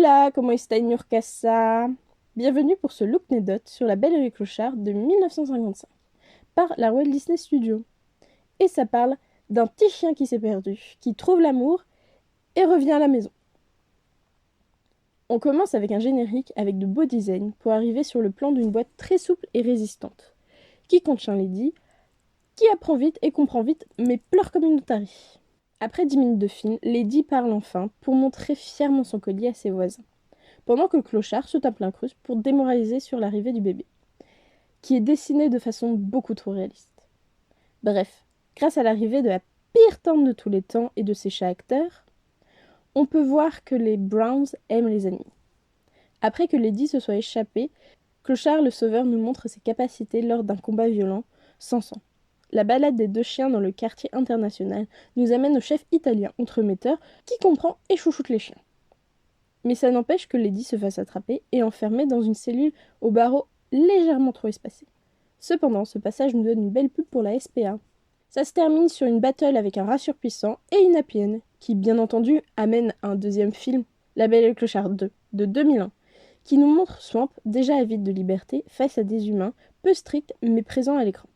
Hola, comment está Niurkassa? Bienvenue pour ce Looknedot sur La Belle et le Clochard de 1955 par la Walt Disney Studios. Et ça parle d'un petit chien qui s'est perdu, qui trouve l'amour et revient à la maison. On commence avec un générique avec de beaux designs pour arriver sur le plan d'une boîte très souple et résistante, qui contient Lady, qui apprend vite et comprend vite mais pleure comme une otarie. Après 10 minutes de film, Lady parle enfin pour montrer fièrement son collier à ses voisins, pendant que le clochard se tape l'incruste pour démoraliser sur l'arrivée du bébé, qui est dessiné de façon beaucoup trop réaliste. Bref, grâce à l'arrivée de la pire tante de tous les temps et de ses chats acteurs, on peut voir que les Browns aiment les amis. Après que Lady se soit échappée, Clochard le sauveur nous montre ses capacités lors d'un combat violent, sans sang. La balade des deux chiens dans le quartier international nous amène au chef italien entremetteur qui comprend et chouchoute les chiens. Mais ça n'empêche que Lady se fasse attraper et enfermée dans une cellule aux barreaux légèrement trop espacés. Cependant, ce passage nous donne une belle pub pour la SPA. Ça se termine sur une battle avec un rat surpuissant et une happy end, qui bien entendu amène un deuxième film, La Belle et le Clochard 2, de 2001, qui nous montre Swamp, déjà avide de liberté, face à des humains, peu stricts mais présents à l'écran.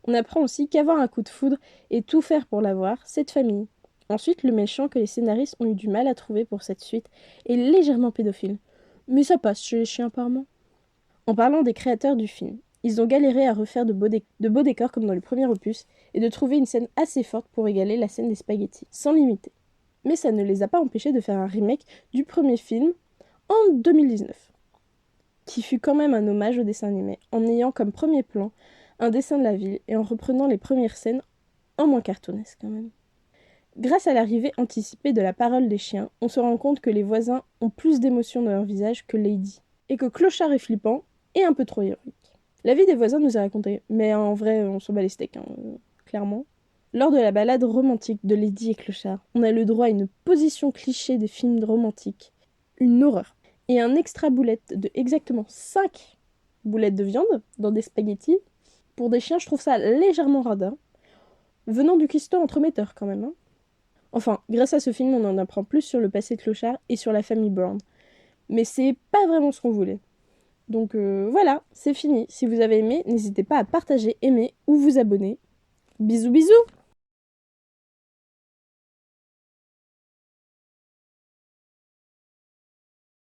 On apprend aussi qu'avoir un coup de foudre et tout faire pour l'avoir, c'est de famille. Ensuite, le méchant que les scénaristes ont eu du mal à trouver pour cette suite est légèrement pédophile. Mais ça passe chez les chiens apparemment. En parlant des créateurs du film, ils ont galéré à refaire de beaux décors comme dans le premier opus et de trouver une scène assez forte pour égaler la scène des spaghettis, sans limiter. Mais ça ne les a pas empêchés de faire un remake du premier film en 2019, qui fut quand même un hommage au dessin animé, en ayant comme premier plan un dessin de la ville et en reprenant les premières scènes en moins cartoonesques quand même. Grâce à l'arrivée anticipée de la parole des chiens, on se rend compte que les voisins ont plus d'émotions dans leur visage que Lady, et que Clochard est flippant et un peu trop héroïque. La vie des voisins nous est racontée, mais en vrai, on s'en bat les steaks, clairement. Lors de la balade romantique de Lady et Clochard, on a le droit à une position cliché des films romantiques, une horreur, et un extra boulette de exactement 5 boulettes de viande dans des spaghettis. Pour des chiens, je trouve ça légèrement radin, venant du cuistot entremetteur quand même. Enfin, grâce à ce film, on en apprend plus sur le passé de Clochard et sur la famille Brown. Mais c'est pas vraiment ce qu'on voulait. Donc voilà, c'est fini. Si vous avez aimé, n'hésitez pas à partager, aimer ou vous abonner. Bisous bisous!